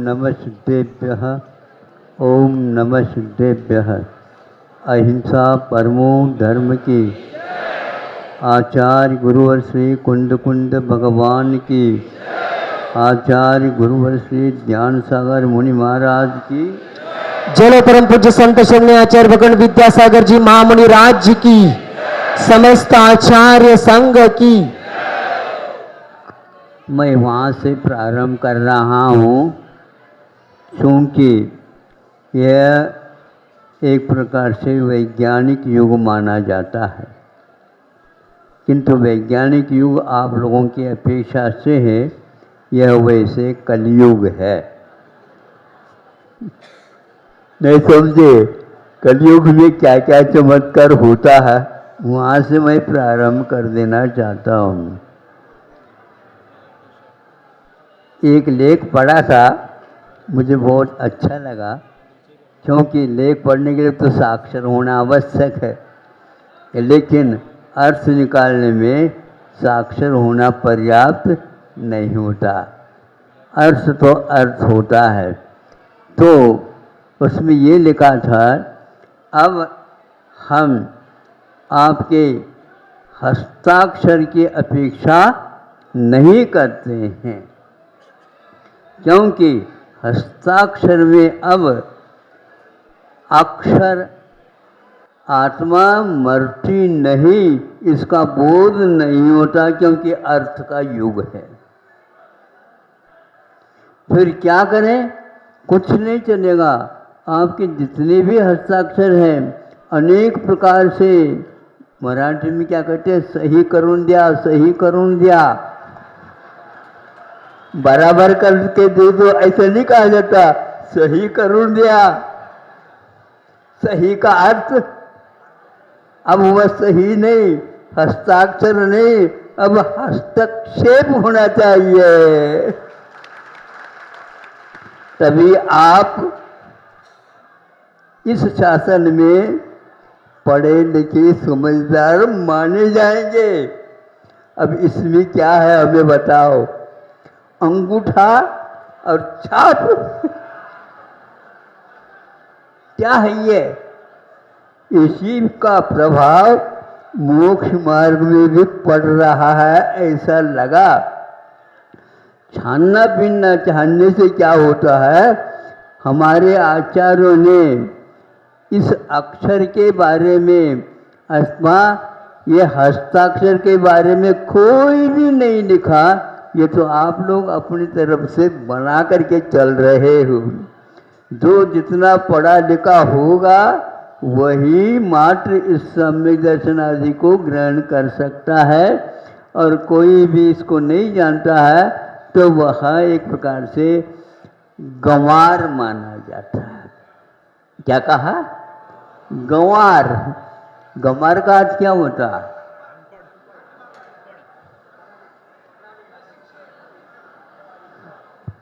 नमः सिद्धेभ्यः। ओम नमः सिद्धेभ्यः। अहिंसा परमो धर्म की। आचार्य गुरुवर श्री कुंद कुंद भगवान की। आचार्य गुरुवर श्री ज्ञान सागर मुनि महाराज की। जय परम पूज्य संत शरण्य आचार्य भगवान विद्यासागर जी महामुनि राज जी की। समस्त आचार्य संघ की। मैं वहाँ से प्रारंभ कर रहा हूँ क्योंकि यह एक प्रकार से वैज्ञानिक युग माना जाता है, किंतु वैज्ञानिक युग आप लोगों की अपेक्षा से है, यह वैसे कलयुग है। नहीं समझे? कलयुग में क्या क्या चमत्कार होता है, वहाँ से मैं प्रारंभ कर देना चाहता हूँ। एक लेख पढ़ा था, मुझे बहुत अच्छा लगा, क्योंकि लेख पढ़ने के लिए तो साक्षर होना आवश्यक है, लेकिन अर्थ निकालने में साक्षर होना पर्याप्त नहीं होता। अर्थ तो अर्थ होता है। तो उसमें ये लिखा था, अब हम आपके हस्ताक्षर की अपेक्षा नहीं करते हैं, क्योंकि हस्ताक्षर में अब अक्षर आत्मा मरती नहीं, इसका बोध नहीं होता, क्योंकि अर्थ का युग है। फिर क्या करें? कुछ नहीं चलेगा। आपके जितने भी हस्ताक्षर हैं, अनेक प्रकार से, मराठी में क्या कहते हैं, सही करून द्या, सही करून द्या, बराबर करके दे दो, ऐसा नहीं कहा जाता, सही करून दिया। सही का अर्थ अब वह सही नहीं, हस्ताक्षर नहीं, अब हस्तक्षेप होना चाहिए, तभी आप इस शासन में पढ़े लिखे समझदार माने जाएंगे। अब इसमें क्या है हमें बताओ? अंगूठा और छाप क्या है ये? इसी का प्रभाव मोक्ष मार्ग में भी पड़ रहा है, ऐसा लगा। छानना पीनना चाहने से क्या होता है? हमारे आचार्यों ने इस अक्षर के बारे में अथवा ये हस्ताक्षर के बारे में कोई भी नहीं लिखा। ये तो आप लोग अपनी तरफ से बना करके चल रहे हो। जो जितना पढ़ा लिखा होगा वही मात्र इस सम्यक दर्शन आदि को ग्रहण कर सकता है, और कोई भी इसको नहीं जानता है तो वह एक प्रकार से गंवार माना जाता है। क्या कहा? गंवार। गंवार का अर्थ क्या होता है?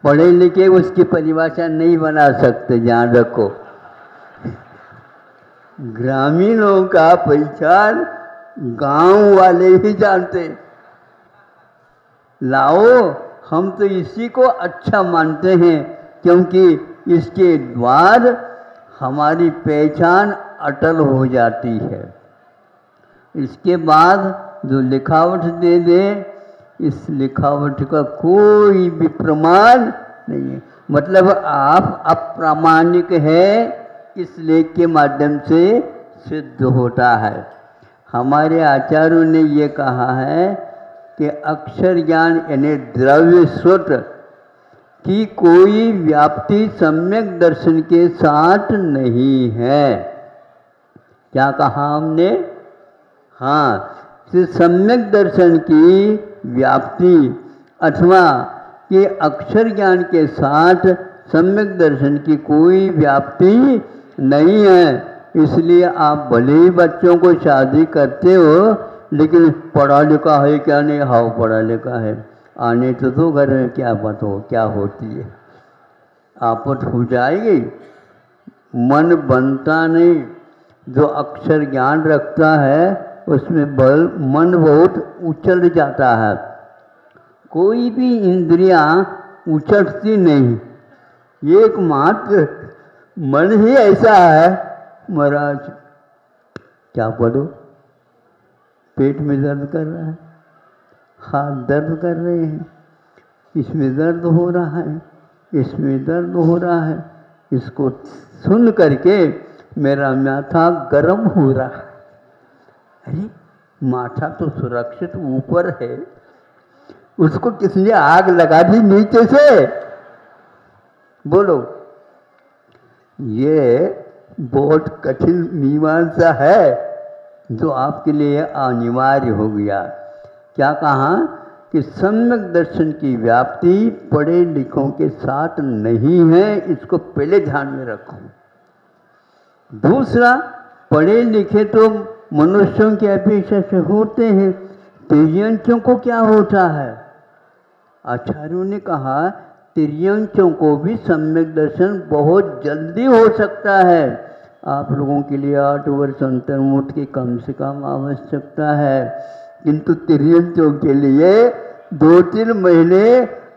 पढ़े लिखे उसकी परिभाषा नहीं बना सकते, ध्यान रखो। ग्रामीणों का पहचान गांव वाले ही जानते। लाओ, हम तो इसी को अच्छा मानते हैं, क्योंकि इसके द्वार हमारी पहचान अटल हो जाती है। इसके बाद जो लिखावट दे दे, इस लिखावट का कोई भी प्रमाण नहीं है। मतलब आप अप्रामाणिक है, इस लेख के माध्यम से सिद्ध होता है। हमारे आचार्यों ने ये कहा है कि अक्षर ज्ञान यानी द्रव्य स्वत की कोई व्याप्ति सम्यक दर्शन के साथ नहीं है। क्या कहा हमने? हाँ, सम्यक दर्शन की व्याप्ति अथवा कि अक्षर ज्ञान के साथ सम्यक दर्शन की कोई व्याप्ति नहीं है। इसलिए आप भले ही बच्चों को शादी करते हो, लेकिन पढ़ा लिखा है क्या? नहीं। हाँ, पढ़ा लिखा है। आने तो घर में क्या बात हो, क्या होती है, आपत हो जाएगी। मन बनता नहीं। जो अक्षर ज्ञान रखता है उसमें मन बहुत उछल जाता है। कोई भी इंद्रियां उछटती नहीं, एकमात्र मन ही ऐसा है महाराज, क्या बोलो, पेट में दर्द कर रहा है, हाथ दर्द कर रहे हैं, इसमें दर्द हो रहा है, इसमें दर्द हो रहा है, इसको सुन करके मेरा माथा गर्म हो रहा है। अरे माथा तो सुरक्षित ऊपर है, उसको किसने आग लगा दी नीचे से? बोलो, ये बहुत कठिन मीमांसा है जो आपके लिए अनिवार्य हो गया। क्या कहा कि सम्यक दर्शन की व्याप्ति पढ़े लिखों के साथ नहीं है, इसको पहले ध्यान में रखो। दूसरा, पढ़े लिखे तो मनुष्यों की अपेक्षा से होते हैं, तिर्यंचों को क्या होता है? आचार्यों ने कहा तिर्यंचों को भी सम्यक दर्शन बहुत जल्दी हो सकता है। आप लोगों के लिए 8 वर्ष अंतर्मुख की कम से कम आवश्यकता है, किंतु तिर्यंचों के लिए 2-3 महीने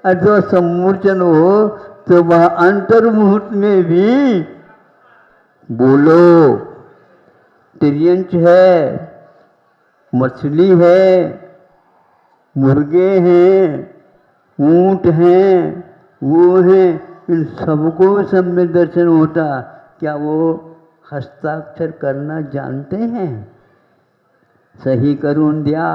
अथवा सम्मोचन हो तो वह अंतर्मुहूर्त में भी बोलो। तिर्यंच है, मछली है, मुर्गे हैं, ऊंट हैं, वो हैं, इन सबको सम्यक दर्शन होता। क्या वो हस्ताक्षर करना जानते हैं? सही करुण दिया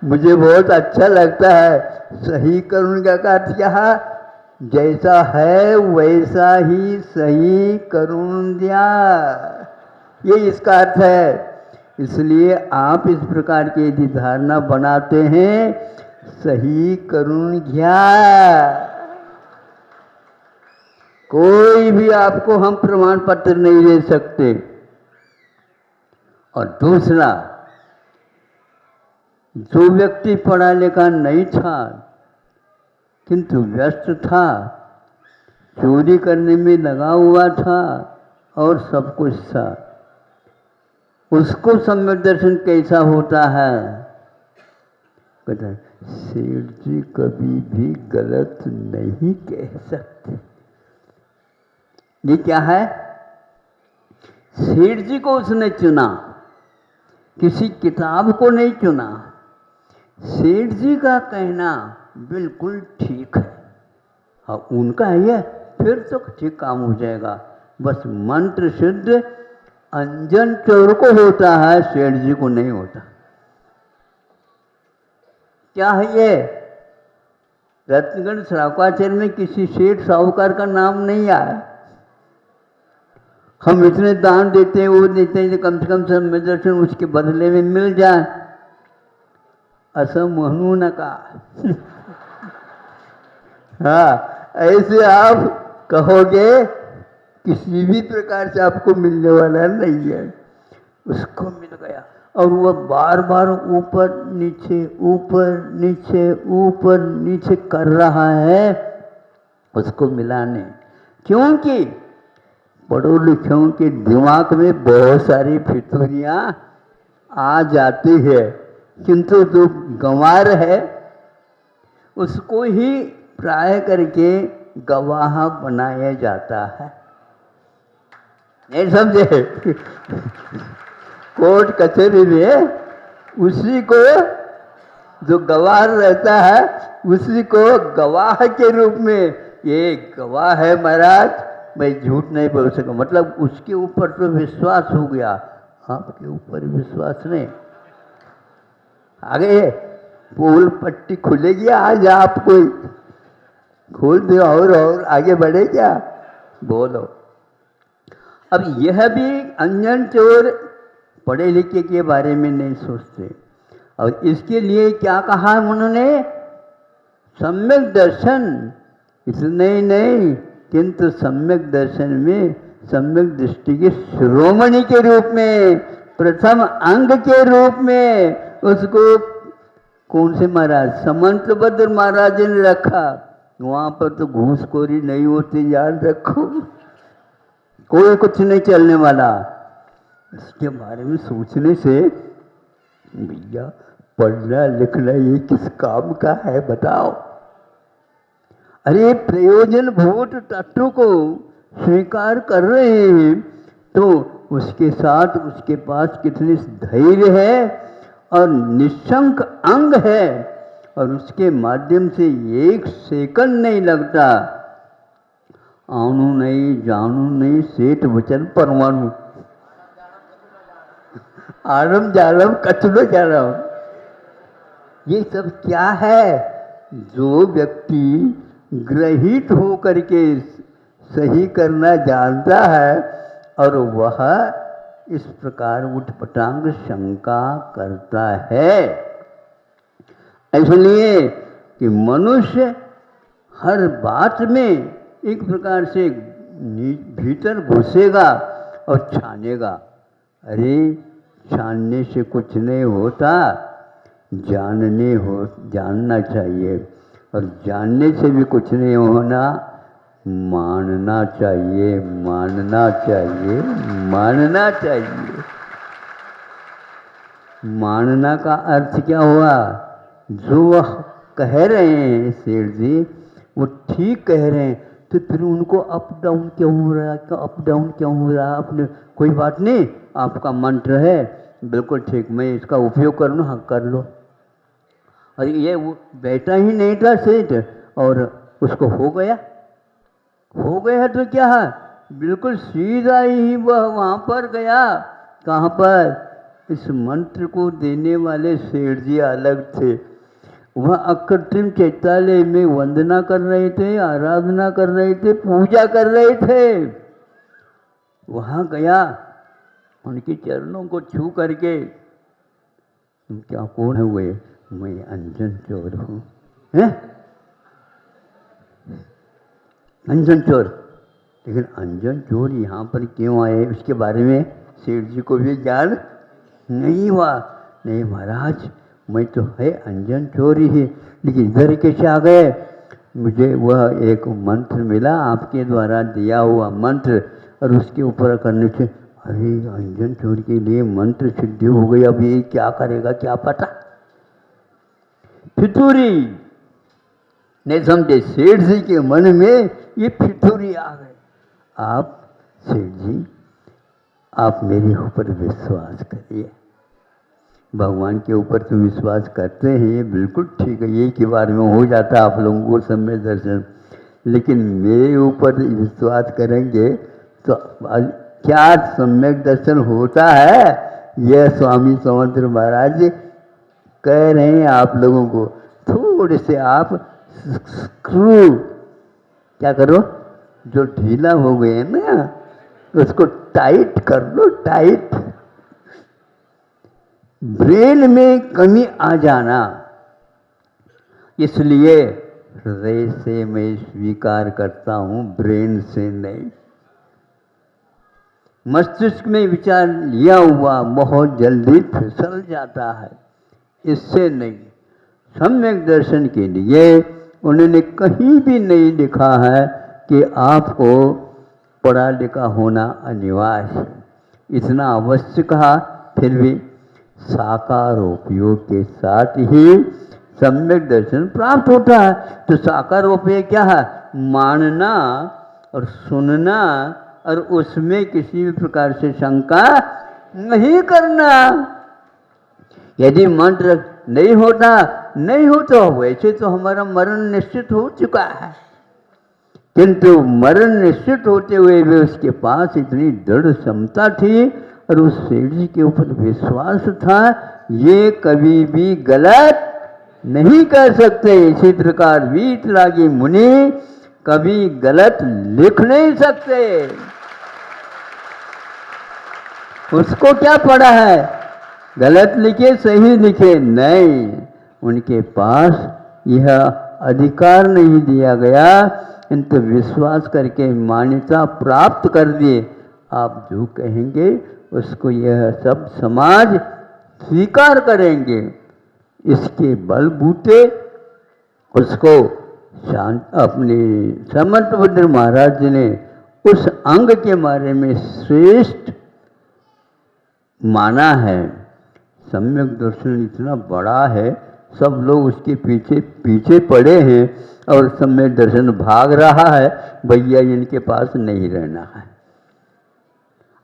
मुझे बहुत अच्छा लगता है। सही करुण का अर्थ क्या है? जैसा है वैसा ही सही करुण दिया, ये इसका अर्थ है। इसलिए आप इस प्रकार की यदि धारणा बनाते हैं, सही करुण घ्या, कोई भी आपको हम प्रमाण पत्र नहीं दे सकते। और दूसरा, जो व्यक्ति पढ़ा लिखा नहीं था किंतु व्यस्त था, चोरी करने में लगा हुआ था और सब कुछ था, उसको सम्यक दर्शन कैसा होता है? कहता है सेठ जी कभी भी गलत नहीं कह सकते। ये क्या है? सेठ जी को उसने चुना, किसी किताब को नहीं चुना। सेठ जी का कहना बिल्कुल ठीक है, हाँ उनका है ये, फिर तो ठीक काम हो जाएगा। बस मंत्र शुद्ध अंजन चोर को होता है, सेठ जी को नहीं होता। क्या है ये? रत्नगढ़ श्रावकाचार्य में किसी सेठ साहूकार का नाम नहीं आया। हम इतने दान देते हैं, वो देते हैं, कम से कम सम्यक दर्शन उसके बदले में मिल जाए। असम महनू न का हाँ, ऐसे आप कहोगे किसी भी प्रकार से आपको मिलने वाला नहीं है। उसको मिल गया और वह बार बार ऊपर नीचे ऊपर नीचे ऊपर नीचे कर रहा है उसको मिलाने, क्योंकि पढ़ो लिखों के दिमाग में बहुत सारी फितूरियाँ आ जाती है, किंतु जो गंवार है उसको ही प्राय करके गवाह बनाया जाता है। नहीं समझे? कोर्ट कचहरी में उसी को जो गवाह रहता है उसी को गवाह के रूप में, ये गवाह है महाराज, मैं झूठ नहीं बोल सका, मतलब उसके ऊपर तो विश्वास हो गया, आपके ऊपर विश्वास नहीं। आगे पोल पट्टी खुलेगी आज, आपको खोल दो और आगे बढ़े क्या? बोलो। अब यह भी अंजन चोर पढ़े लिखे के बारे में नहीं सोचते, और इसके लिए क्या कहा उन्होंने? सम्यक दर्शन। इसलिए नहीं, किंतु सम्यक दर्शन में सम्यक दृष्टि के शिरोमणि के रूप में, प्रथम अंग के रूप में उसको कौन से महाराज? समंतभद्र महाराज ने रखा। वहां पर तो घूसखोरी नहीं होती, याद रखो, कोई कुछ नहीं चलने वाला। इसके बारे में सोचने से भैया पढ़ना लिखना ये किस काम का है बताओ? अरे प्रयोजनभूत तत्व को स्वीकार कर रहे हैं तो उसके साथ उसके पास कितनी धैर्य है और निशंक अंग है और उसके माध्यम से एक सेकंड नहीं लगता। आनू नहीं जानू नहीं सेठ वचन परमाणु आरम जालम कचरो जालम, ये सब क्या है? जो व्यक्ति ग्रहित हो करके सही करना जानता है और वह इस प्रकार उठपटांग शंका करता है। इसलिए कि मनुष्य हर बात में एक प्रकार से भीतर घुसेगा और छानेगा। अरे छानने से कुछ नहीं होता, जानना चाहिए और जानने से भी कुछ नहीं होना, मानना चाहिए, मानना चाहिए, मानना चाहिए। मानना का अर्थ क्या हुआ? जो वह कह रहे हैं सेठ जी वो ठीक कह रहे हैं तो फिर उनको अप डाउन क्यों हो रहा है? अप डाउन क्यों हो रहा है? अपने कोई बात नहीं, आपका मंत्र है बिल्कुल ठीक, मैं इसका उपयोग कर लूँ। हाँ कर लो। और ये वो बैठा ही नहीं था सेठ और उसको हो गया तो क्या है, बिल्कुल सीधा ही वह वहाँ पर गया। कहाँ पर? इस मंत्र को देने वाले सेठ जी अलग थे, वह अकृत्रिम चैतालय में वंदना कर रहे थे, आराधना कर रहे थे, पूजा कर रहे थे। वहाँ गया, उनके चरणों को छू करके, तुम क्या कौन हुए? मैं अंजन चोर हूँ। हैं? अंजन चोर? लेकिन अंजन चोर यहाँ पर क्यों आए उसके बारे में सेठ जी को भी ज्ञान नहीं हुआ। नहीं महाराज, मैं तो है अंजन चोर ही है, लेकिन इधर कैसे आ गए? मुझे वह एक मंत्र मिला, आपके द्वारा दिया हुआ मंत्र, और उसके ऊपर करने से अरे अंजन चोर के लिए मंत्र सिद्धि हो गई। अब ये क्या करेगा क्या पता। फितूरी नहीं समझे सेठ जी के मन में ये फितूरी आ गए। आप सेठ जी आप मेरे ऊपर विश्वास करिए, भगवान के ऊपर तो विश्वास करते हैं, ये बिल्कुल ठीक है, ये के बारे में हो जाता है आप लोगों को सम्यक दर्शन, लेकिन मेरे ऊपर विश्वास करेंगे तो क्या सम्यक दर्शन होता है? यह स्वामी समंत्र महाराज जी कह रहे हैं आप लोगों को, थोड़े से आप स्क्रू क्या करो, जो ढीला हो गए ना उसको टाइट कर लो, टाइट। ब्रेन में कमी आ जाना, इसलिए हृदय से मैं स्वीकार करता हूं, ब्रेन से नहीं। मस्तिष्क में विचार लिया हुआ बहुत जल्दी फिसल जाता है, इससे नहीं। सम्यक दर्शन के लिए उन्होंने कहीं भी नहीं लिखा है कि आपको पढ़ा लिखा होना अनिवार्य है, इतना अवश्य कहा। फिर भी साकार उपयोग के साथ ही सम्यक दर्शन प्राप्त होता है। तो साकार उपयोग क्या है? मानना और सुनना और उसमें किसी भी प्रकार से शंका नहीं करना। यदि मंत्र नहीं होता वैसे तो हमारा मरण निश्चित हो चुका है, किंतु मरण निश्चित होते हुए भी उसके पास इतनी दृढ़ क्षमता थी और उस सेठ जी के ऊपर विश्वास था, ये कभी भी गलत नहीं कर सकते। इसी प्रकार वीतरागी मुनि कभी गलत लिख नहीं सकते। उसको क्या पड़ा है गलत लिखे सही लिखे? नहीं, उनके पास यह अधिकार नहीं दिया गया, किंतु विश्वास करके मान्यता प्राप्त कर दिए। आप जो कहेंगे उसको यह सब समाज स्वीकार करेंगे। इसके बलबूते उसको अपने समंतभद्र महाराज जी ने उस अंग के बारे में श्रेष्ठ माना है। सम्यक दर्शन इतना बड़ा है, सब लोग उसके पीछे पीछे पड़े हैं और सम्यक दर्शन भाग रहा है, भैया इनके पास नहीं रहना है।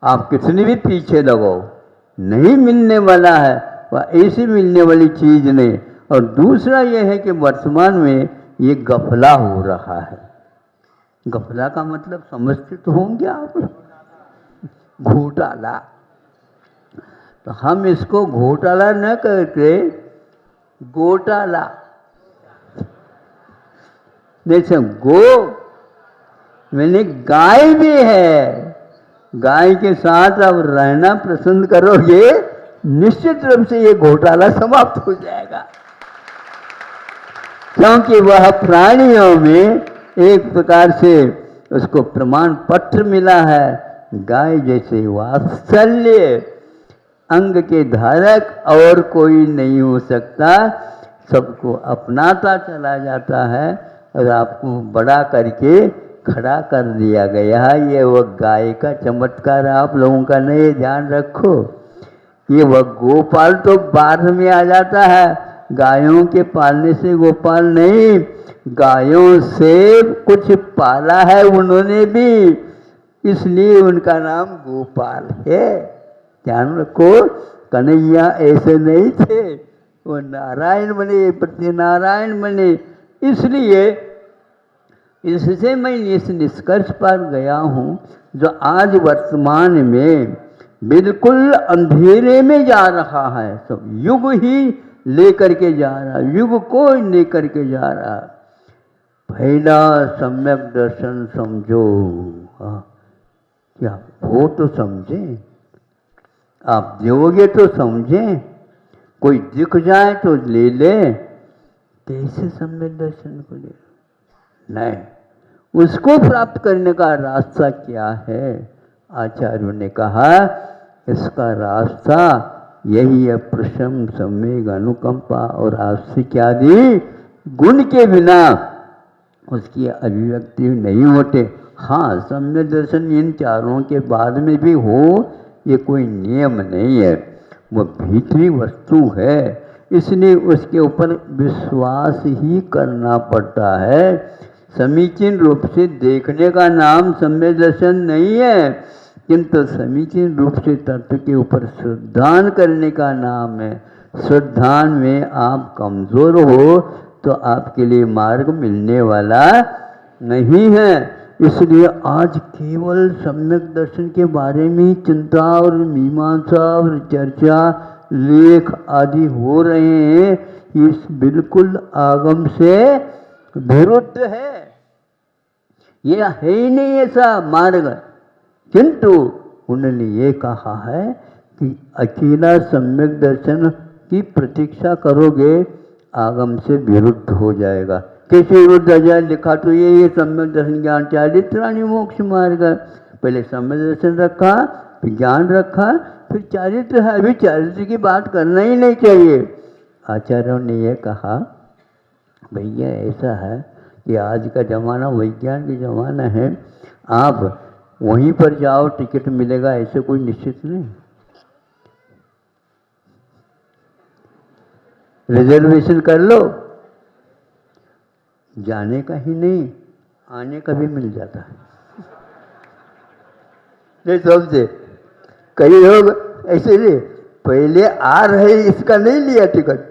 आप कितनी भी पीछे लगाओ, नहीं मिलने वाला है, वह ऐसी मिलने वाली चीज नहीं। और दूसरा यह है कि वर्तमान में ये गफला हो रहा है। गफला का मतलब समझते तो होंगे आप, घोटाला। तो हम इसको घोटाला न करके गोटाला, जैसे गो मैंने गाय भी है, गाय के साथ अब रहना पसंद करोगे, निश्चित रूप से ये घोटाला समाप्त हो जाएगा। क्योंकि वह प्राणियों में एक प्रकार से उसको प्रमाण पत्र मिला है, गाय जैसे वात्सल्य अंग के धारक और कोई नहीं हो सकता, सबको अपनाता चला जाता है और आपको बड़ा करके खड़ा कर दिया गया है। ये वह गाय का चमत्कार आप लोगों का नहीं, ध्यान रखो। ये वह गोपाल तो बाद में आ जाता है, गायों के पालने से गोपाल नहीं, गायों से कुछ पाला है उन्होंने भी, इसलिए उनका नाम गोपाल है। ध्यान रखो, कन्हैया ऐसे नहीं थे, वो नारायण बने, पति नारायण बने। इसलिए इससे मैं इस निष्कर्ष पर गया हूँ, जो आज वर्तमान में बिल्कुल अंधेरे में जा रहा है, सब युग ही लेकर के जा रहा है, युग को लेकर के जा रहा है। पहला सम्यक दर्शन समझो, क्या हो तो समझें, आप दोगे तो समझें, कोई दिख जाए तो ले ले, कैसे सम्यक दर्शन को ले नहीं, उसको प्राप्त करने का रास्ता क्या है? आचार्यों ने कहा इसका रास्ता यही है, प्रशम सम्यक अनुकंपा और आस्तिक आदि गुण के बिना उसकी अभिव्यक्ति नहीं होते। हाँ, सम्यक दर्शन इन चारों के बाद में भी हो, ये कोई नियम नहीं है, वो भीतरी वस्तु है, इसलिए उसके ऊपर विश्वास ही करना पड़ता है। समीचीन रूप से देखने का नाम सम्यक दर्शन नहीं है, किंतु समीचीन रूप से तत्व के ऊपर श्रद्धान करने का नाम है। श्रद्धान में आप कमजोर हो तो आपके लिए मार्ग मिलने वाला नहीं है। इसलिए आज केवल सम्यक दर्शन के बारे में चिंता और मीमांसा और चर्चा, लेख आदि हो रहे हैं, इस बिल्कुल आगम से विरुद्ध है। यह है ही नहीं ऐसा मार्ग। किंतु उन्होंने ये कहा है कि अकेला सम्यक दर्शन की प्रतीक्षा करोगे, आगम से विरुद्ध हो जाएगा। कैसे विरुद्ध हो जाए? लिखा तो ये सम्यक दर्शन ज्ञान चारित्राणि मोक्ष मार्ग। पहले सम्यक दर्शन रखा, फिर ज्ञान रखा, फिर चारित्र है। अभी चारित्र की बात करना ही नहीं चाहिए। आचार्यों ने यह कहा भैया ऐसा है कि आज का ज़माना विज्ञान की ज़माना है, आप वहीं पर जाओ टिकट मिलेगा ऐसे कोई निश्चित नहीं। रिजर्वेशन कर लो, जाने का ही नहीं आने का भी मिल जाता है। नहीं समझे? कई लोग ऐसे नहीं, पहले आ रहे इसका नहीं लिया टिकट,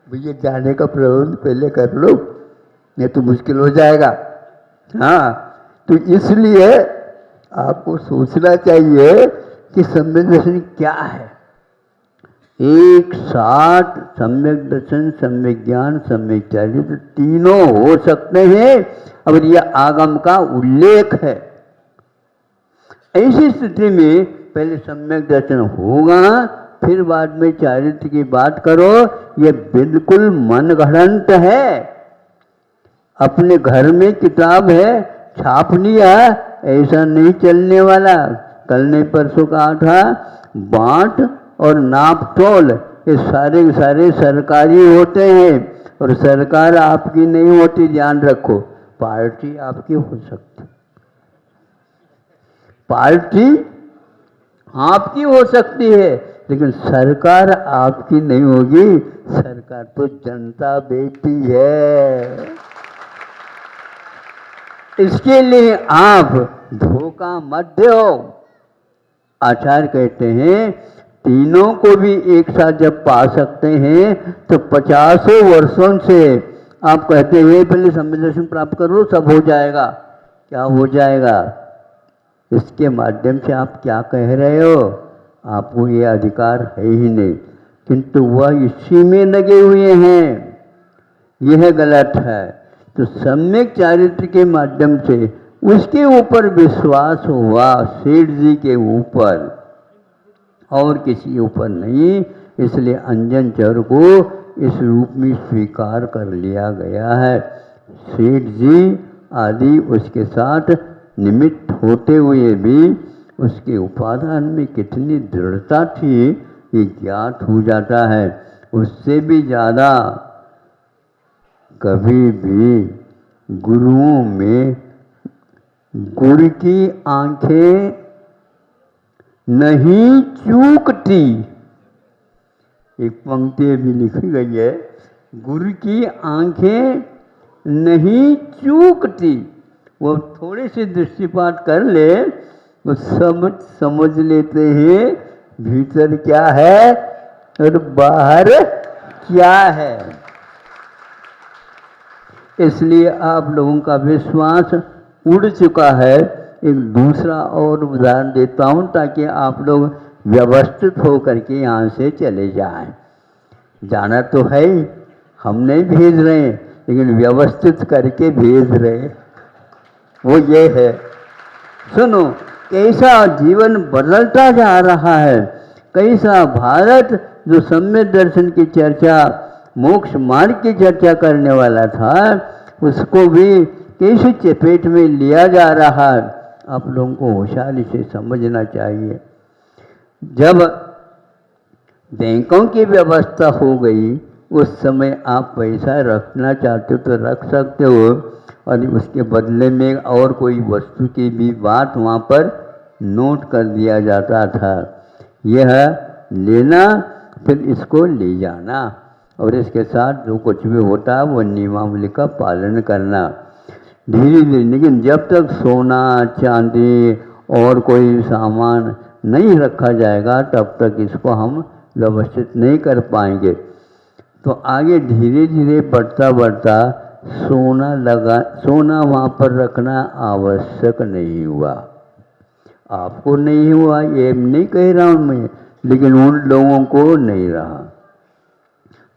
भैया जाने का प्रबंध पहले कर लो, नहीं तो मुश्किल हो जाएगा। हाँ, तो इसलिए आपको सोचना चाहिए कि सम्यक दर्शन क्या है। एक साथ सम्यक दर्शन, सम्यक ज्ञान, सम्यक चारित्र तीनों हो सकते हैं, और यह आगम का उल्लेख है। ऐसी स्थिति में पहले सम्यक दर्शन होगा, फिर बाद में चारित्र की बात करो। यह बिल्कुल मनगढ़ंत है। अपने घर में किताब है, छाप लिया, ऐसा नहीं चलने वाला। कल ने परसों कहा था, बांट और नाप तोल ये सारे के सारे सरकारी होते हैं, और सरकार आपकी नहीं होती, ध्यान रखो। पार्टी आपकी हो सकती, पार्टी आपकी हो सकती है, लेकिन सरकार आपकी नहीं होगी, सरकार तो जनता बेटी है। इसके लिए आप धोखा मत दो। आचार्य कहते हैं तीनों को भी एक साथ जब पा सकते हैं तो 50 वर्षों से आप कहते हैं पहले सम्यक दर्शन प्राप्त करो सब हो जाएगा। क्या हो जाएगा? इसके माध्यम से आप क्या कह रहे हो? आपको ये अधिकार है ही नहीं, किंतु वह इसी में लगे हुए हैं। यह गलत है। तो सम्यक चारित्र के माध्यम से उसके ऊपर विश्वास हुआ, सेठ जी के ऊपर, और किसी ऊपर नहीं। इसलिए अंजन चर को इस रूप में स्वीकार कर लिया गया है। सेठ जी आदि उसके साथ निमित्त होते हुए भी उसके उपादान में कितनी दृढ़ता थी ये ज्ञात हो जाता है। उससे भी ज़्यादा कभी भी गुरुओं में गुड़ की आंखें नहीं चूकती। एक पंक्ति भी लिखी गई है, गुरु की आंखें नहीं चूकती। वो थोड़े से दृष्टिपात कर ले वो सब समझ लेते हैं भीतर क्या है और बाहर क्या है। इसलिए आप लोगों का विश्वास उड़ चुका है। एक दूसरा और उदाहरण देता हूँ ताकि आप लोग व्यवस्थित होकर के यहाँ से चले जाएं। जाना तो है ही, हम नहीं भेज रहे हैं, लेकिन व्यवस्थित करके भेज रहे हैं। वो ये है, सुनो कैसा जीवन बदलता जा रहा है, कैसा भारत जो सम्यक दर्शन की चर्चा, मोक्ष मार्ग की चर्चा करने वाला था, उसको भी कैसे चपेट में लिया जा रहा है। आप लोगों को होशियारी से समझना चाहिए। जब बैंकों की व्यवस्था हो गई उस समय आप पैसा रखना चाहते हो तो रख सकते हो, और उसके बदले में और कोई वस्तु की भी बात वहाँ पर नोट कर दिया जाता था। यह लेना फिर इसको ले जाना, और इसके साथ जो कुछ भी होता है वो नियमावली का पालन करना। धीरे धीरे, लेकिन जब तक सोना चांदी और कोई सामान नहीं रखा जाएगा तब तक इसको हम व्यवस्थित नहीं कर पाएंगे। तो आगे धीरे धीरे बढ़ता बढ़ता सोना वहाँ पर रखना आवश्यक नहीं हुआ। आपको नहीं हुआ ये नहीं कह रहा हूँ मैं, लेकिन उन लोगों को नहीं रहा।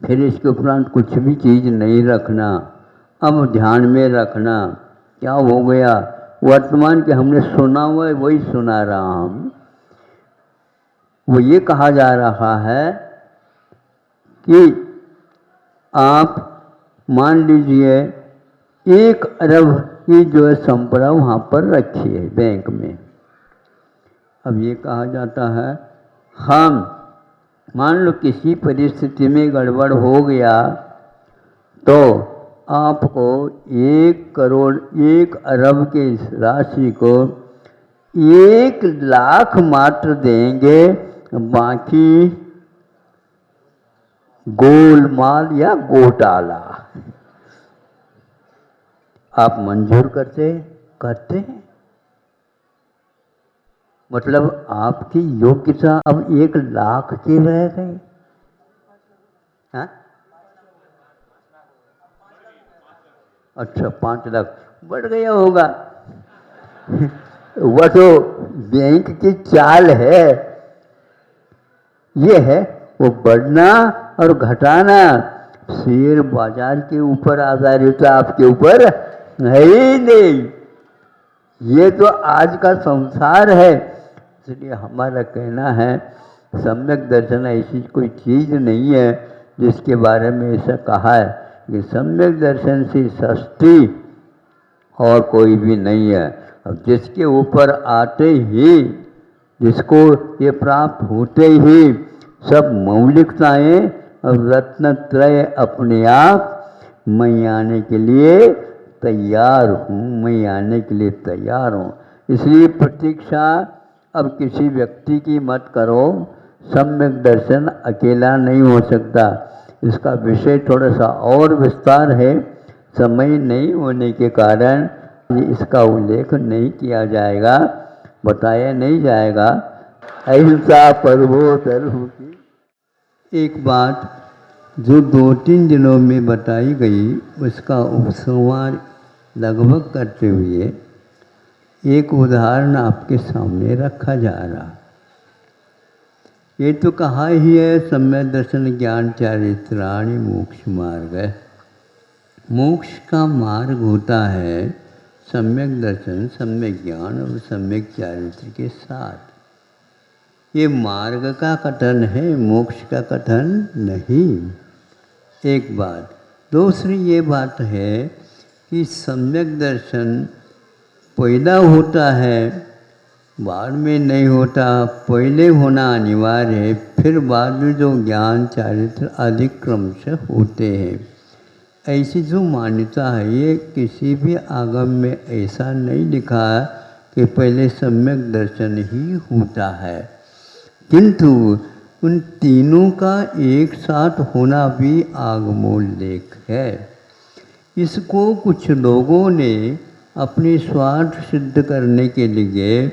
फिर इसके उपरांत कुछ भी चीज़ नहीं रखना। अब ध्यान में रखना क्या हो गया, वर्तमान के हमने सुना हुआ है वही सुना रहा हूँ। वो ये कहा जा रहा है कि आप मान लीजिए 1 अरब की जो है संपदा वहाँ पर रखी है बैंक में। अब ये कहा जाता है हम मान लो किसी परिस्थिति में गड़बड़ हो गया तो आपको 1 करोड़ 1 अरब के इस राशि को 1 लाख मात्र देंगे, बाकी गोलमाल या घोटाला। आप मंजूर करते हैं? मतलब आपकी योग्यता अब 1 लाख की रह गई। हाँ? अच्छा 5 लाख बढ़ गया होगा। वह तो बैंक की चाल है। ये है वो बढ़ना और घटाना शेयर बाजार के ऊपर आधारित, आपके ऊपर है ही नहीं। ये तो आज का संसार है। इसलिए हमारा कहना है सम्यक दर्शन ऐसी कोई चीज़ नहीं है जिसके बारे में ऐसा कहा है कि सम्यक दर्शन से सस्ती और कोई भी नहीं है। अब जिसके ऊपर आते ही, जिसको ये प्राप्त होते ही सब मौलिकताएँ और रत्नत्रय अपने आप मैं आने के लिए तैयार हूँ, मैं आने के लिए तैयार हूँ। इसलिए प्रतीक्षा अब किसी व्यक्ति की मत करो, सम्यक दर्शन अकेला नहीं हो सकता। इसका विषय थोड़ा सा और विस्तार है, समय नहीं होने के कारण इसका उल्लेख नहीं किया जाएगा, बताया नहीं जाएगा। अहिंसा परमो धर्म की एक बात जो 2-3 दिनों में बताई गई, उसका उपसंहार लगभग करते हुए एक उदाहरण आपके सामने रखा जा रहा। ये तो कहा ही है, सम्यक दर्शन ज्ञान चारित्राणि मोक्ष मार्ग है। मोक्ष का मार्ग होता है सम्यक दर्शन, सम्यक ज्ञान और सम्यक चारित्र के साथ। ये मार्ग का कथन है, मोक्ष का कथन नहीं। एक बात। दूसरी ये बात है कि सम्यक दर्शन पहला होता है, बाद में नहीं होता। पहले होना अनिवार्य है, फिर बाद में जो ज्ञान चारित्र आदि क्रमशः होते हैं। ऐसी जो मान्यता है, ये किसी भी आगम में ऐसा नहीं लिखा कि पहले सम्यक दर्शन ही होता है। किंतु उन तीनों का एक साथ होना भी आगमोल्लेख है। इसको कुछ लोगों ने अपने स्वार्थ सिद्ध करने के लिए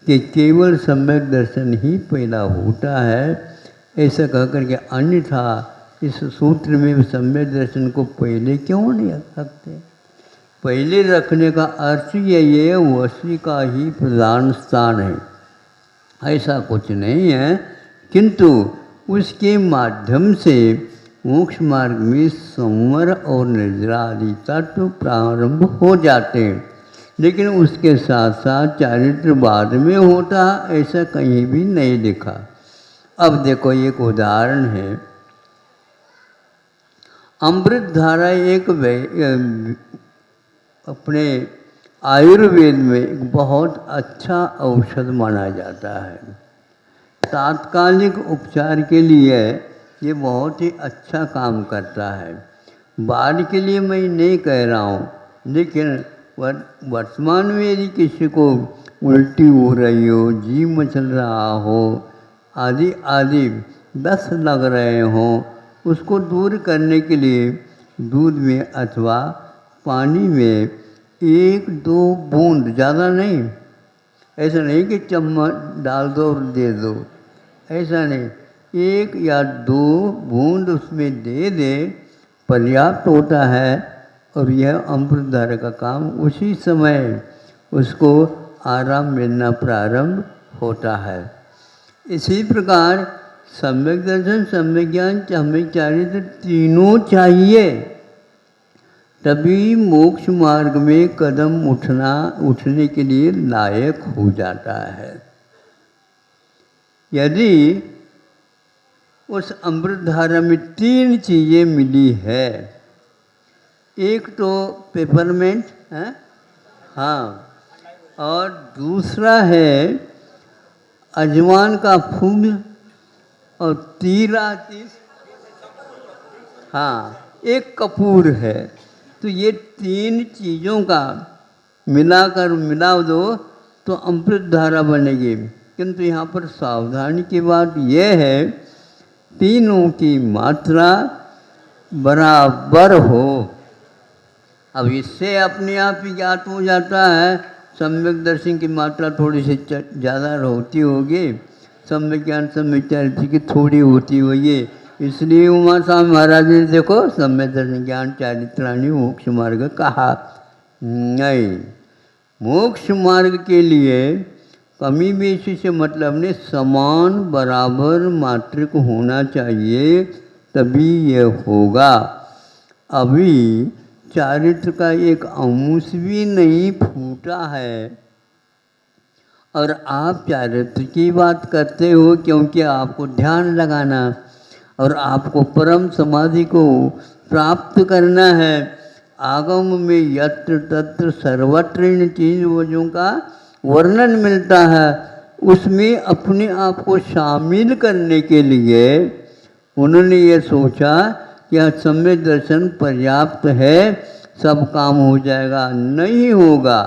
कि केवल सम्यक दर्शन ही पहला होता है, ऐसा कहकर के अन्यथा इस सूत्र में सम्यक दर्शन को पहले क्यों नहीं रख सकते। पहले रखने का अर्थ यही है, वशी का ही प्रधान स्थान है, ऐसा कुछ नहीं है। किंतु उसके माध्यम से मोक्ष मार्ग में संवर और निर्जरा आदि तत्व प्रारंभ हो जाते हैं, लेकिन उसके साथ साथ चारित्र बाद में होता, ऐसा कहीं भी नहीं लिखा। अब देखो एक उदाहरण है, अमृत धारा एक अपने आयुर्वेद में एक बहुत अच्छा औषध माना जाता है। तात्कालिक उपचार के लिए ये बहुत ही अच्छा काम करता है। बाद के लिए मैं नहीं कह रहा हूँ, लेकिन वर्तमान में यदि किसी को उल्टी हो रही हो, जी मचल रहा हो, आदि आदि दस्त लग रहे हों, उसको दूर करने के लिए दूध में अथवा पानी में 1-2 बूंद, ज़्यादा नहीं, ऐसा नहीं कि चम्मच डाल दो और दे दो, ऐसा नहीं, 1 या 2 बूंद उसमें दे दे, पर्याप्त होता है। और यह अमृत धारा का काम उसी समय उसको आराम मिलना प्रारंभ होता है। इसी प्रकार सम्यक दर्शन, सम्यक ज्ञान, सम्यक चारित्र तीनों चाहिए, तभी मोक्ष मार्ग में कदम उठने के लिए लायक हो जाता है। यदि उस अमृत धारा में 3 चीज़ें मिली है, एक तो पेपरमेंट है, हाँ, और दूसरा है अजवान का फूल, और हाँ, एक कपूर है। तो ये 3 चीज़ों का मिला दो तो अमृत धारा बनेगी। किंतु यहाँ पर सावधानी की बात यह है, तीनों की मात्रा बराबर हो। अब इससे अपने आप ही ज्ञात हो जाता है, सम्यक दर्शन की मात्रा थोड़ी सी ज़्यादा होती होगी, सम्यक ज्ञान सम्यक चारित्र की थोड़ी होती होगी। इसलिए उमा स्वामी महाराज ने देखो सम्यक दर्शन ज्ञान चारित्राणि मोक्ष मार्ग कहा। नहीं, मोक्ष मार्ग के लिए कमी बेशी से मतलब नहीं, समान बराबर मात्रिक होना चाहिए, तभी ये होगा। अभी चारित्र का एक अंश भी नहीं फूटा है और आप चारित्र की बात करते हो, क्योंकि आपको ध्यान लगाना और आपको परम समाधि को प्राप्त करना है। आगम में यत्र तत्र सर्वत्र इन चीज़ों का वर्णन मिलता है, उसमें अपने आप को शामिल करने के लिए उन्होंने ये सोचा कि सम्यक दर्शन पर्याप्त है, सब काम हो जाएगा। नहीं होगा।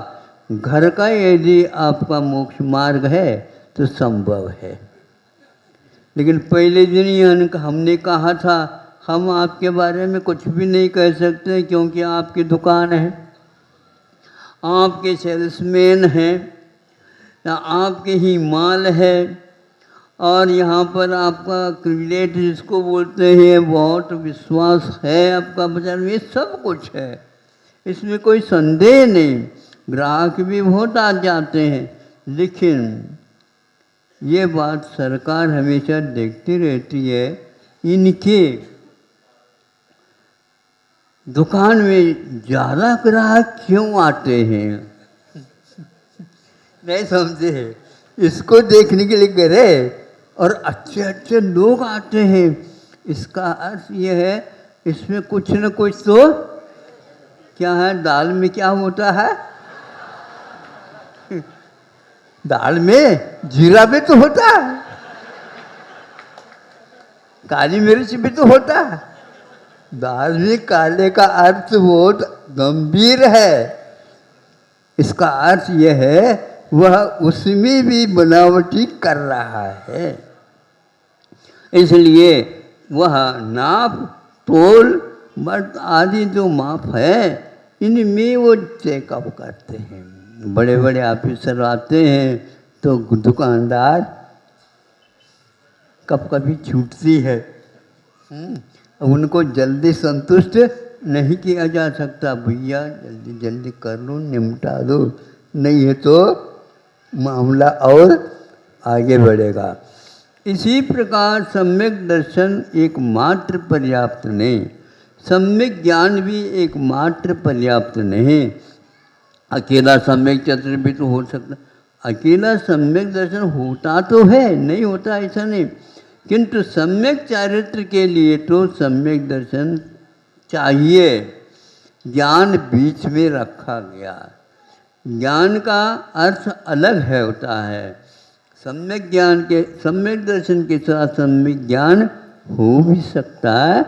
घर का यदि आपका मोक्ष मार्ग है तो संभव है, लेकिन पहले दिन ही हमने कहा था हम आपके बारे में कुछ भी नहीं कह सकते क्योंकि आपकी दुकान है, आपके सेल्समैन हैं, या आपके ही माल है, और यहाँ पर आपका क्रेडिट जिसको बोलते हैं बहुत विश्वास है आपका बाजार में, ये सब कुछ है, इसमें कोई संदेह नहीं। ग्राहक भी बहुत आ जाते हैं, लेकिन ये बात सरकार हमेशा देखती रहती है, इनके दुकान में ज़्यादा ग्राहक क्यों आते हैं, नहीं समझे, इसको देखने के लिए गए और अच्छे अच्छे लोग आते हैं। इसका अर्थ ये है इसमें कुछ न कुछ तो क्या है, दाल में क्या होता है, दाल में जीरा भी तो होता है, काली मिर्च भी तो होता है। दाल में काले का अर्थ बहुत गंभीर है। इसका अर्थ यह है वह उसमें भी बनावटी कर रहा है, इसलिए वह नाप तोल मर्द आदि जो माप है इनमें वो चेकअप करते हैं। बड़े बड़े ऑफिसर आते हैं तो दुकानदार कभी छूटती है, उनको जल्दी संतुष्ट नहीं किया जा सकता, भैया जल्दी जल्दी कर लो निपटा दो, नहीं है तो मामला और आगे बढ़ेगा। इसी प्रकार सम्यक दर्शन एकमात्र पर्याप्त नहीं, सम्यक ज्ञान भी एकमात्र पर्याप्त नहीं। अकेला सम्यक चरित्र भी तो हो सकता, अकेला सम्यक दर्शन होता तो है, नहीं होता ऐसा नहीं, किंतु सम्यक चारित्र के लिए तो सम्यक दर्शन चाहिए। ज्ञान बीच में रखा गया, ज्ञान का अर्थ अलग है होता है। सम्यक ज्ञान के सम्यक दर्शन के साथ सम्यक ज्ञान हो भी सकता है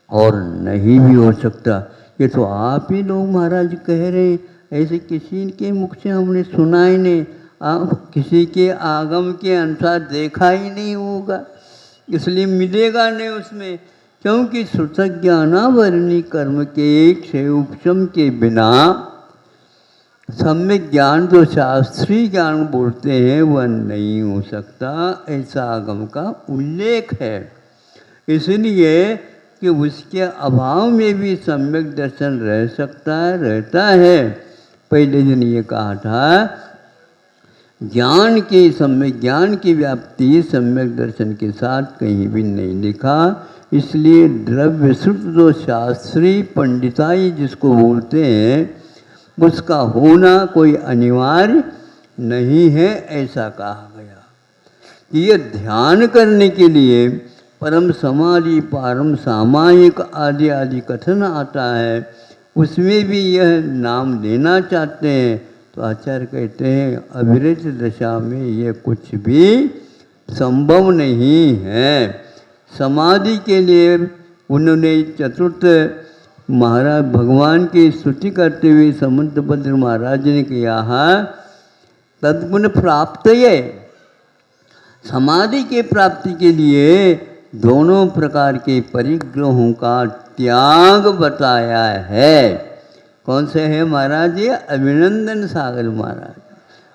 और नहीं भी हो सकता। ये तो आप ही लोग महाराज कह रहे, ऐसे किसी के मुख से हमने सुना ही नहीं, आप किसी के आगम के अनुसार देखा ही नहीं होगा, इसलिए मिलेगा नहीं उसमें, क्योंकि श्रुतज्ञानावरणी कर्म के क्षय उपशम के बिना सम्यक ज्ञान जो शास्त्रीय ज्ञान बोलते हैं वह नहीं हो सकता, ऐसा आगम का उल्लेख है। इसलिए कि उसके अभाव में भी सम्यक दर्शन रह सकता है, रहता है। पहले दिन ये कहा था ज्ञान के सम्यक ज्ञान की व्याप्ति सम्यक दर्शन के साथ कहीं भी नहीं लिखा, इसलिए द्रव्य श्रुत जो शास्त्रीय पंडिताई जिसको बोलते हैं उसका होना कोई अनिवार्य नहीं है, ऐसा कहा गया। ये ध्यान करने के लिए परम समाधि परम सामायिक आदि आदि कथन आता है, उसमें भी यह नाम लेना चाहते हैं तो आचार्य कहते हैं अविरत दशा में यह कुछ भी संभव नहीं है। समाधि के लिए उन्होंने चतुर्थ महाराज भगवान की स्तुति करते हुए समंतभद्र महाराज ने किया है तद्गुण प्राप्त ये, समाधि के प्राप्ति के लिए दोनों प्रकार के परिग्रहों का त्याग बताया है। कौन से है महाराज जी? अभिनंदन सागर महाराज,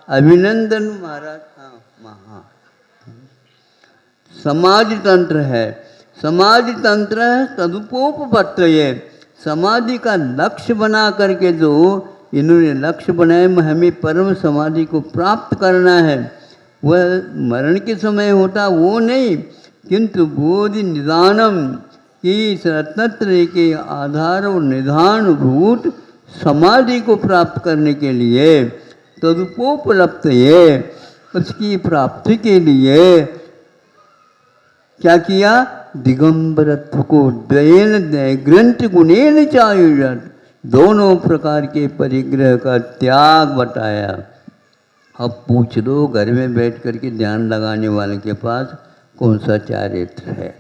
अभिनंदन महाराज, हाँ समाज तंत्र है, समाज तंत्र है तदुपोपत्तये, समाधि का लक्ष्य बना करके जो इन्होंने लक्ष्य बनाए हमें परम समाधि को प्राप्त करना है, वह मरण के समय होता वो नहीं, किंतु बोधि निदानम की रत्नत्र के आधार और निधान भूत समाधि को प्राप्त करने के लिए तदुपोपलब्ध ये, उसकी प्राप्ति के लिए क्या किया? दिगंबरत्व को द्वयन ग्रंथ गुणेन चायुजत, दोनों प्रकार के परिग्रह का त्याग बताया। अब पूछ लो घर में बैठ करके ध्यान लगाने वाले के पास कौन सा चारित्र है,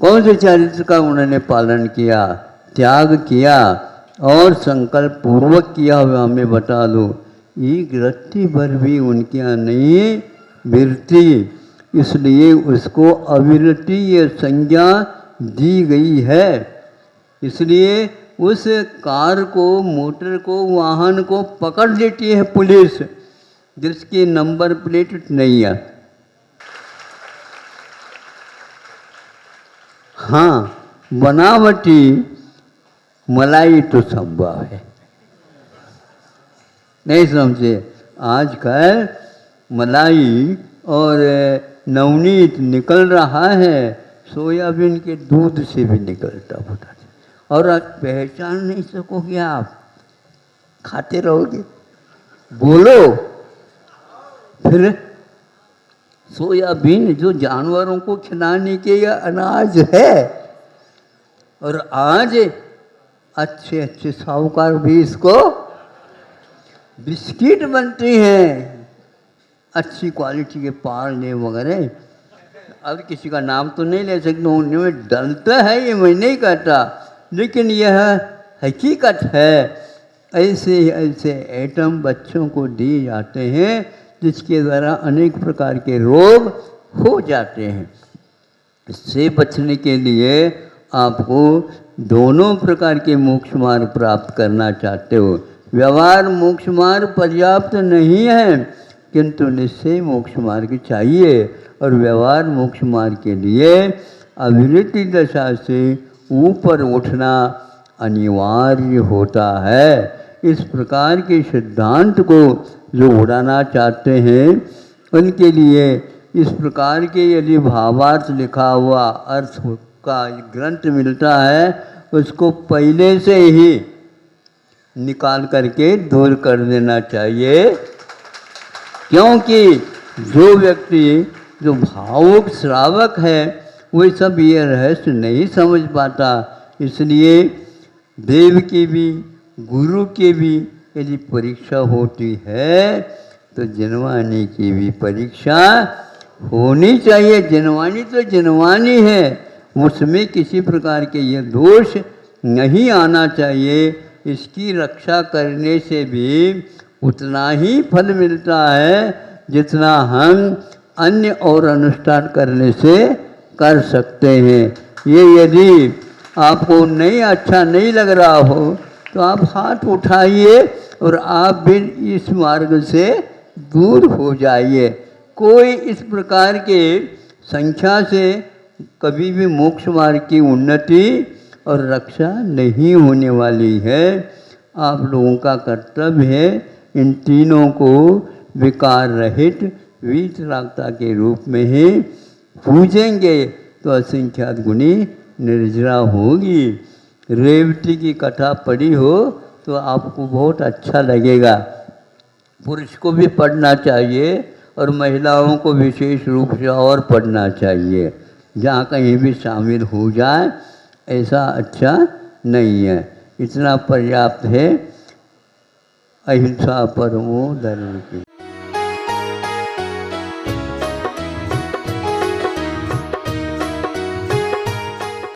कौन से चारित्र का उन्होंने पालन किया, त्याग किया और संकल्प पूर्वक किया हुआ हमें बता दो। एक रत्ती भर भी उनके यहाँ नहीं बिरती। इसलिए उसको अविरतीय संज्ञा दी गई है। इसलिए उस कार को, मोटर को, वाहन को पकड़ लेती है पुलिस जिसकी नंबर प्लेट नहीं है। हाँ, बनावटी मलाई तो संभव है, नहीं समझे। आजकल मलाई और नवनीत निकल रहा है, सोयाबीन के दूध से भी निकलता होता है। और आज पहचान नहीं सकोगे आप, खाते रहोगे। बोलो फिर, सोयाबीन जो जानवरों को खिलाने के यह अनाज है, और आज अच्छे अच्छे साहूकार भी इसको बिस्किट बनते हैं, अच्छी क्वालिटी के पार्ले वगैरह। अब किसी का नाम तो नहीं ले सकता, उनमें डलता है, ये मैं नहीं कहता, लेकिन यह हकीकत है। ऐसे ऐसे एटम बच्चों को दिए जाते हैं जिसके द्वारा अनेक प्रकार के रोग हो जाते हैं। इससे बचने के लिए आपको दोनों प्रकार के मोक्ष मार्ग प्राप्त करना चाहते हो। व्यवहार मोक्ष मार्ग पर्याप्त नहीं है, किंतु निश्चय मोक्ष मार्ग चाहिए। और व्यवहार मोक्ष मार्ग के लिए अविरति दशा से ऊपर उठना अनिवार्य होता है। इस प्रकार के सिद्धांत को जो उड़ाना चाहते हैं, उनके लिए इस प्रकार के यदि भावार्थ लिखा हुआ अर्थ का ग्रंथ मिलता है, उसको पहले से ही निकाल करके दूर कर देना चाहिए। क्योंकि जो व्यक्ति जो भावुक श्रावक है वह सब ये रहस्य नहीं समझ पाता। इसलिए देव की भी, गुरु की भी यदि परीक्षा होती है तो जनवानी की भी परीक्षा होनी चाहिए। जनवानी तो जनवानी है, उसमें किसी प्रकार के ये दोष नहीं आना चाहिए। इसकी रक्षा करने से भी उतना ही फल मिलता है जितना हम अन्य और अनुष्ठान करने से कर सकते हैं। ये यदि आपको नहीं अच्छा नहीं लग रहा हो तो आप हाथ उठाइए और आप भी इस मार्ग से दूर हो जाइए। कोई इस प्रकार के संख्या से कभी भी मोक्ष मार्ग की उन्नति और रक्षा नहीं होने वाली है। आप लोगों का कर्तव्य है इन तीनों को विकार रहित वीतरागता के रूप में ही पूजेंगे तो असंख्यात गुणी निर्जरा होगी। रेवती की कथा पढ़ी हो तो आपको बहुत अच्छा लगेगा। पुरुष को भी पढ़ना चाहिए और महिलाओं को विशेष रूप से और पढ़ना चाहिए। जहाँ कहीं भी शामिल हो जाए ऐसा अच्छा नहीं है। इतना पर्याप्त है। अहिंसा परमो धर्म की।